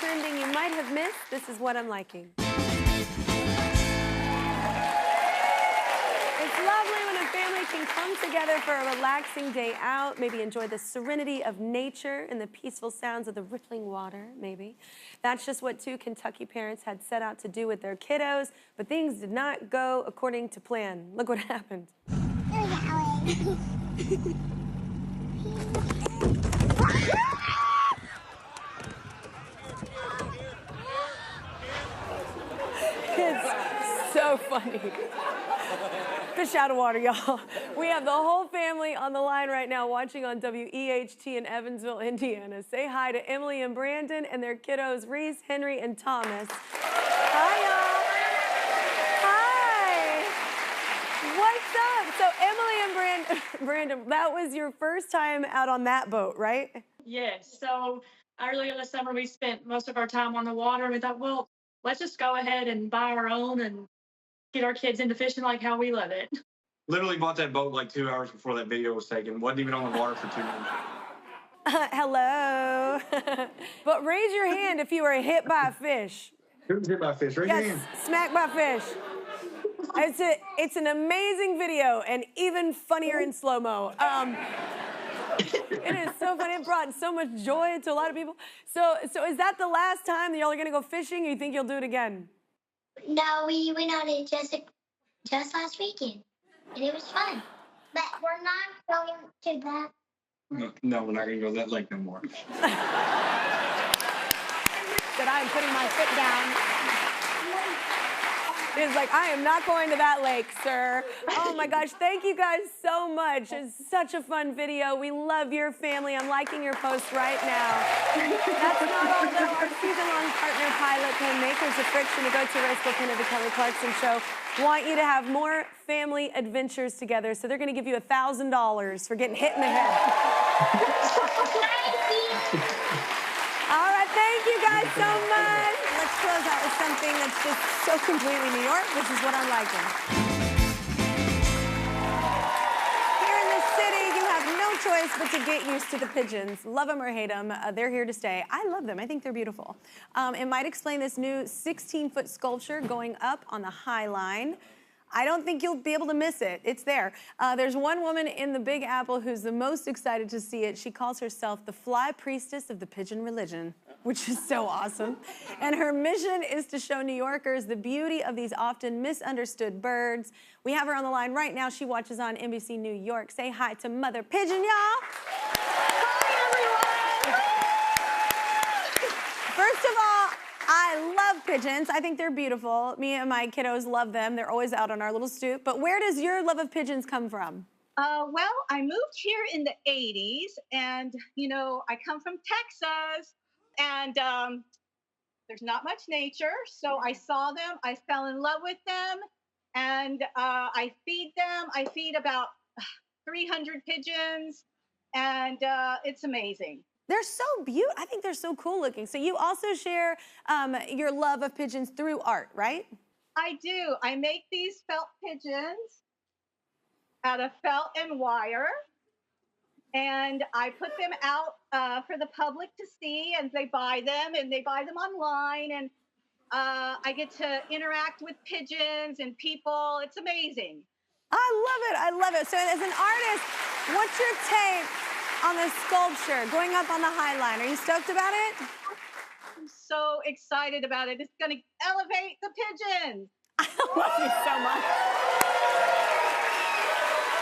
trending you might have missed. This is what I'm liking. It's lovely when a family can come together for a relaxing day out, maybe enjoy the serenity of nature and the peaceful sounds of the rippling water, maybe. That's just what two Kentucky parents had set out to do with their kiddos, but things did not go according to plan. Look what happened. It's so funny. Fish out of water, y'all. We have the whole family on the line right now watching on WEHT in Evansville, Indiana. Say hi to Emily and Brandon and their kiddos, Reese, Henry, and Thomas. Hi, y'all. Hi. What's up? So Emily and Brandon, that was your first time out on that boat, right? Yes. So earlier this summer, we spent most of our time on the water. We thought, well, let's just go ahead and buy our own and get our kids into fishing like how we love it. Literally bought that boat like 2 hours before that video was taken. Wasn't even on the water for 2 minutes. Hello. But raise your hand if you were hit by a fish. Who's hit by a fish? Raise your hand. Smacked by a fish. It's an amazing video and even funnier in slow-mo. It is so funny. It brought so much joy to a lot of people. So is that the last time that y'all are gonna go fishing, or you think you'll do it again? No, we went on it just last weekend, and it was fun. But we're not going to that. No, we're not going to go to that lake no more. That I am putting my foot down. It's like, I am not going to that lake, sir. Oh my gosh, thank you guys so much. It's such a fun video. We love your family. I'm liking your post right now. That's not all though. Our season-long partner pilot pen makers of Friction, the go-to race book pen of the Kelly Clarkson Show, want you to have more family adventures together. So they're gonna give you $1,000 for getting hit in the head. All right, thank you guys so much. Let's close out with something that's just so completely New York. This is what I'm liking. Here in this city, you have no choice but to get used to the pigeons. Love them or hate them, they're here to stay. I love them. I think they're beautiful. It might explain this new 16-foot sculpture going up on the High Line. I don't think you'll be able to miss it. It's there. There's one woman in the Big Apple who's the most excited to see it. She calls herself the fly priestess of the pigeon religion, which is so awesome. And her mission is to show New Yorkers the beauty of these often misunderstood birds. We have her on the line right now. She watches on NBC New York. Say hi to Mother Pigeon, y'all. Hi, everyone. First of all, I love pigeons. I think they're beautiful. Me and my kiddos love them. They're always out on our little stoop. But where does your love of pigeons come from? Well, I moved here in the 80s, and, you know, I come from Texas, and there's not much nature, so I saw them, I fell in love with them, and I feed them. I feed about 300 pigeons, and it's amazing. They're so beautiful. I think they're so cool looking. So you also share your love of pigeons through art, right? I do. I make these felt pigeons out of felt and wire, and I put them out for the public to see, and they buy them, and they buy them online, and I get to interact with pigeons and people. It's amazing. I love it. I love it. So as an artist, what's your take on the sculpture going up on the High Line? Are you stoked about it? I'm so excited about it. It's going to elevate the pigeons. I love you so much.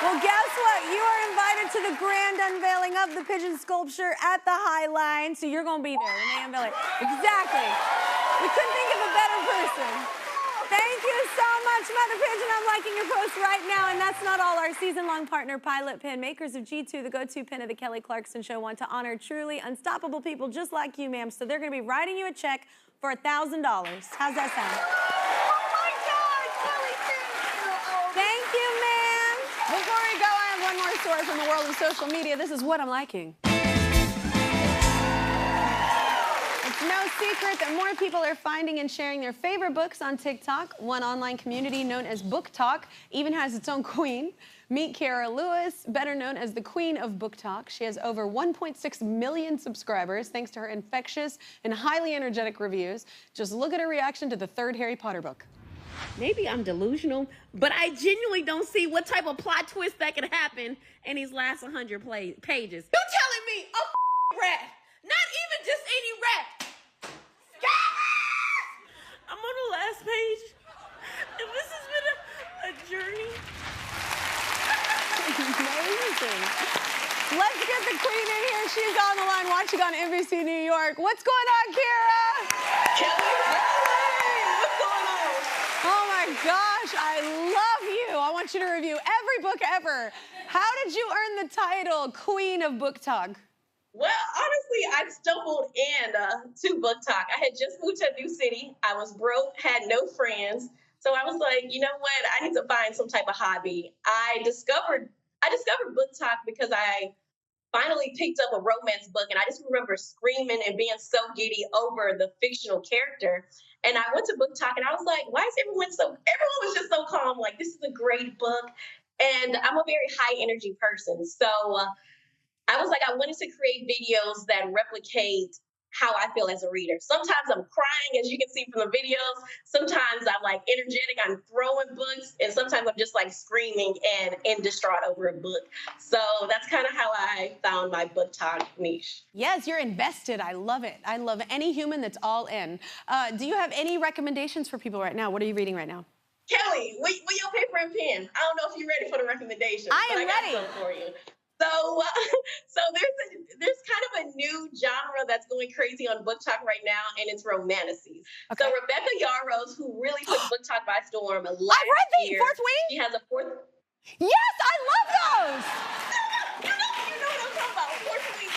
Well, guess what? You are invited to the grand unveiling of the pigeon sculpture at the High Line. So you're going to be there when they unveil it. Exactly. We couldn't think of a better person. Thank you so much, Mother Pigeon. I'm liking your post right now. And that's not all. Our season-long partner pilot pen makers of G2, the go-to pen of the Kelly Clarkson Show, want to honor truly unstoppable people just like you, ma'am. So they're going to be writing you a check for $1,000. How's that sound? Oh, my God, Kelly, thank you. Oh, Thank you, ma'am. Before we go, I have one more story from the world of social media. This is what I'm liking. It's no secret secret that more people are finding and sharing their favorite books on TikTok. One online community known as BookTok even has its own queen. Meet Kiara Lewis, better known as the Queen of BookTok. She has over 1.6 million subscribers thanks to her infectious and highly energetic reviews. Just look at her reaction to the third Harry Potter book. Maybe I'm delusional, but I genuinely don't see what type of plot twist that could happen in these last 100 pages. You telling me a rat, not even just any rat. I'm on the last page, and this has been a journey. Amazing. Let's get the queen in here. She's on the line watching on NBC New York. What's going on, Kira? Kelly, what's going on? Oh my gosh, I love you. I want you to review every book ever. How did you earn the title Queen of BookTok? Well, honestly, I stumbled in to BookTok. I had just moved to a new city. I was broke, had no friends. So I was like, you know what? I need to find some type of hobby. I discovered BookTok because I finally picked up a romance book, and I just remember screaming and being so giddy over the fictional character. And I went to BookTok, and I was like, why is everyone was just so calm, like, this is a great book. And I'm a very high energy person. So I was like, I wanted to create videos that replicate how I feel as a reader. Sometimes I'm crying, as you can see from the videos. Sometimes I'm like energetic, I'm throwing books, and sometimes I'm just like screaming and distraught over a book. So that's kind of how I found my BookTok niche. Yes, you're invested. I love it. I love any human that's all in. Do you have any recommendations for people right now? What are you reading right now? Kelly, with your paper and pen. I don't know if you're ready for the recommendations. I am ready. Got some for you. So there's kind of a new genre that's going crazy on BookTok right now, and it's romanticies. Okay. So Rebecca Yarros, who really took BookTok by storm last year. Fourth Wing? She has a fourth. Yes, I love those. You know what I'm talking about. Fourth Wing.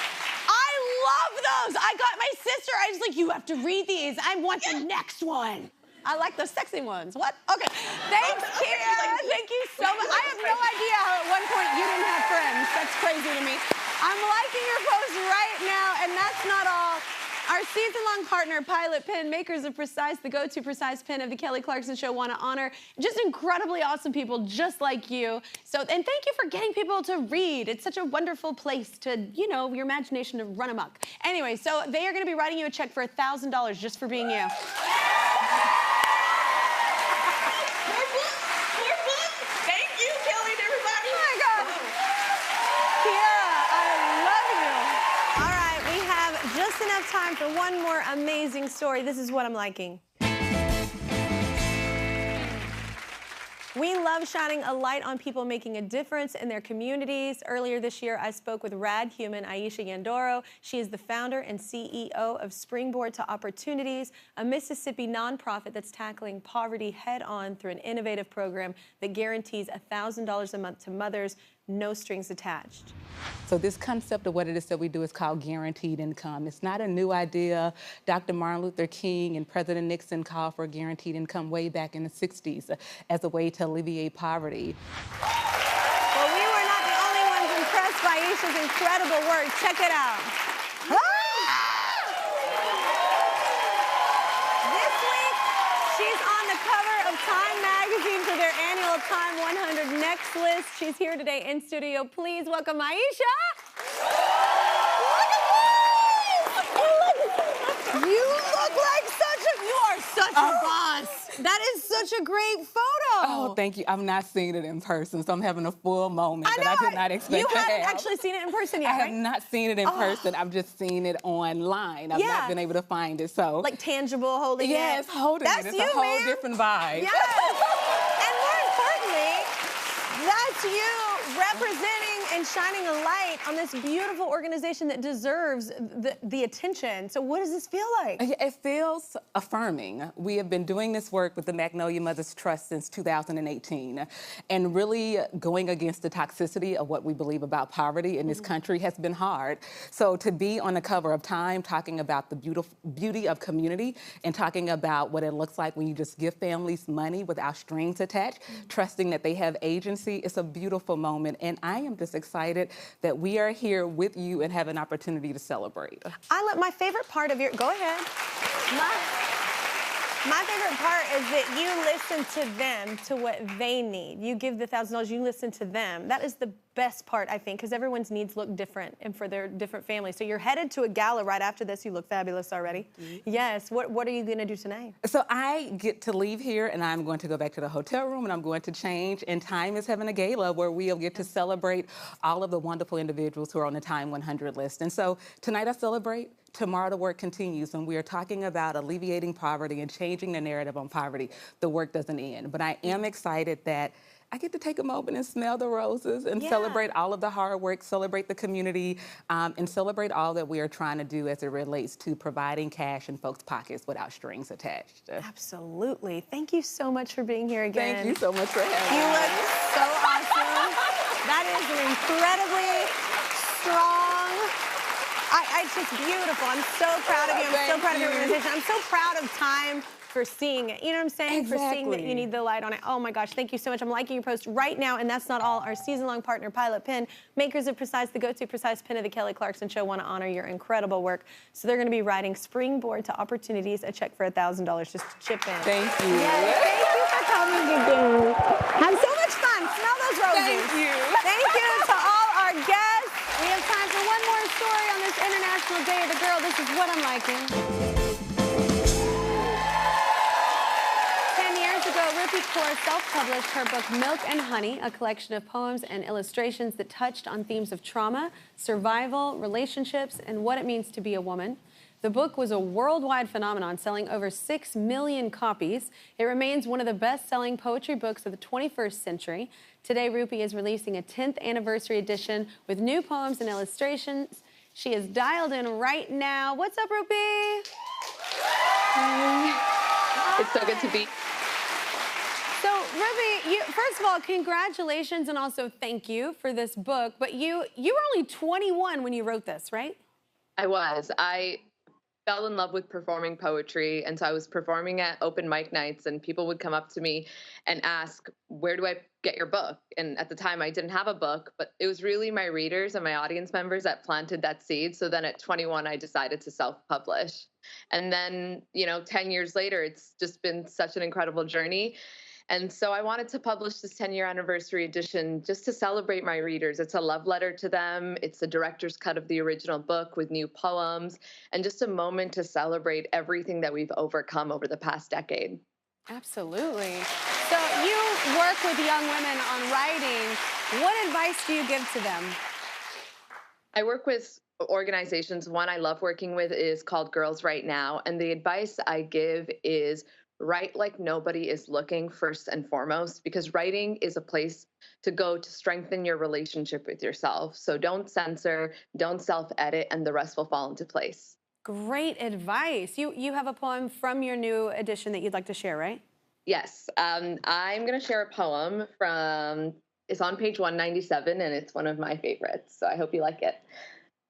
I love those. I got my sister. I was like, you have to read these. I want the next one. I like the sexy ones. What? Okay. Thanks, Kira. Thank you so much. I have no idea how at one point you didn't have friends. That's crazy to me. I'm liking your post right now, and that's not all. Our season-long partner, Pilot Pen, makers of Precise, the go-to precise pen of the Kelly Clarkson Show, want to honor just incredibly awesome people just like you. So, and thank you for getting people to read. It's such a wonderful place to, you know, your imagination to run amok. Anyway, so they are going to be writing you a check for $1,000 just for being you. Enough time for one more amazing story. This is what I'm liking. We love shining a light on people making a difference in their communities. Earlier this year, I spoke with rad human Aisha Yandoro. She is the founder and CEO of Springboard to Opportunities, a Mississippi nonprofit that's tackling poverty head-on through an innovative program that guarantees $1,000 a month to mothers, no strings attached. So this concept of what it is that we do is called guaranteed income. It's not a new idea. Dr. Martin Luther King and President Nixon called for guaranteed income way back in the 60s as a way to alleviate poverty. Well, we were not the only ones impressed by Aisha's incredible work. Check it out. This week, she's on the cover of Time magazine for their annual Time 100 Next list. She's here today in studio. Please welcome Aisha. You look like you are such a boss. That is such a great photo. Oh, thank you. I'm not seeing it in person, so I'm having a full moment that I did not expect you to have. You haven't actually seen it in person yet, I right? have not seen it in person. I've just seen it online. I've not been able to find it, so. Like tangible, holding it. Yes, holding it. It's a whole different vibe. Yes. And more importantly, that's you representing and shining a light on this beautiful organization that deserves the attention. So what does this feel like? It feels affirming. We have been doing this work with the Magnolia Mothers Trust since 2018, and really going against the toxicity of what we believe about poverty in this country has been hard. So to be on the cover of Time talking about the beauty of community and talking about what it looks like when you just give families money without strings attached, trusting that they have agency, it's a beautiful moment, and I am just excited that we are here with you and have an opportunity to celebrate. My favorite part of your, go ahead. My favorite part is that you listen to them, to what they need. You give the $1,000, you listen to them. That is the best part, I think, because everyone's needs look different and for their different families. So you're headed to a gala right after this. You look fabulous already. Yes. What are you going to do tonight? So I get to leave here and I'm going to go back to the hotel room and I'm going to change. And Time is having a gala where we'll get to celebrate all of the wonderful individuals who are on the Time 100 list. And so tonight I celebrate. Tomorrow the work continues, and we are talking about alleviating poverty and changing the narrative on poverty. The work doesn't end, but I am excited that I get to take a moment and smell the roses and celebrate all of the hard work, celebrate the community, and celebrate all that we are trying to do as it relates to providing cash in folks' pockets without strings attached. Absolutely. Thank you so much for being here again. Thank you so much for having me. You look so awesome. That is an incredibly strong, it's just beautiful. I'm so proud of you. I'm so proud of your organization. I'm so proud of Time for seeing it. You know what I'm saying? Exactly. For seeing that you need the light on it. Oh my gosh, thank you so much. I'm liking your post right now, and that's not all. Our season-long partner, Pilot Pen, makers of Precise, the go-to Precise pen of the Kelly Clarkson Show, want to honor your incredible work. So they're going to be writing Springboard to Opportunities, a check for $1,000 just to chip in. Thank you. Yes, thank you for coming again. Have so much fun. Smell those roses. Thank you. Thank you to all our guests. We have time for one more story on this International Day of the Girl. This is what I'm liking. 10 years ago, Rupi Kaur self-published her book Milk and Honey, a collection of poems and illustrations that touched on themes of trauma, survival, relationships, and what it means to be a woman. The book was a worldwide phenomenon, selling over 6 million copies. It remains one of the best-selling poetry books of the 21st century. Today, Rupi is releasing a 10th anniversary edition with new poems and illustrations. She is dialed in right now. What's up, Rupi? It's so good to be. So, Rupi, first of all, congratulations and also thank you for this book. But you were only 21 when you wrote this, right? I fell in love with performing poetry, and so I was performing at open mic nights, and people would come up to me and ask, where do I get your book? And at the time I didn't have a book, but it was really my readers and my audience members that planted that seed. So then at 21 I decided to self-publish, and then 10 years later it's just been such an incredible journey. And so I wanted to publish this 10-year anniversary edition just to celebrate my readers. It's a love letter to them. It's a director's cut of the original book with new poems, and just a moment to celebrate everything that we've overcome over the past decade. Absolutely. So you work with young women on writing. What advice do you give to them? I work with organizations. One I love working with is called Girls Right Now. And the advice I give is write like nobody is looking, first and foremost, because writing is a place to go to strengthen your relationship with yourself. So don't censor, don't self-edit, and the rest will fall into place. Great advice. You have a poem from your new edition that you'd like to share, right? Yes. I'm going to share a poem it's on page 197, and it's one of my favorites, so I hope you like it.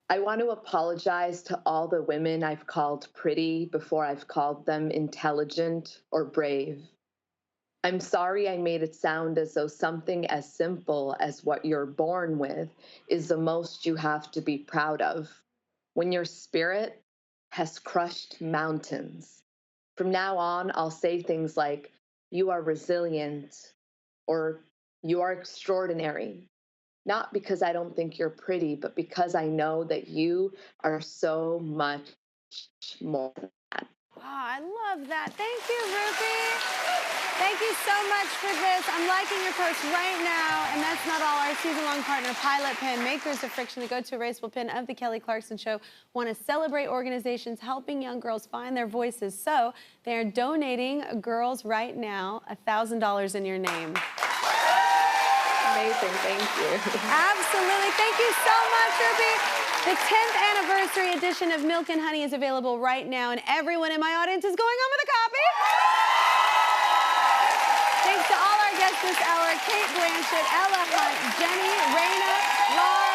I want to apologize to all the women I've called pretty before I've called them intelligent or brave. I'm sorry I made it sound as though something as simple as what you're born with is the most you have to be proud of, when your spirit has crushed mountains. From now on, I'll say things like, you are resilient, or you are extraordinary. Not because I don't think you're pretty, but because I know that you are so much more than that. Wow, I love that. Thank you, Rupi. Thank you so much for this. I'm liking your post right now. And that's not all. Our season-long partner, Pilot Pen, makers of Friction, the go-to erasable pen of the Kelly Clarkson Show, want to celebrate organizations helping young girls find their voices. So they are donating Girls Right Now $1,000 in your name. Amazing, thank you. Absolutely, thank you so much, Rupi. The 10th anniversary edition of Milk and Honey is available right now, and everyone in my audience is going home with a copy. Thanks to all our guests this hour, Kate Blanchett, Ella Hunt, Jenny, Raina, Laura,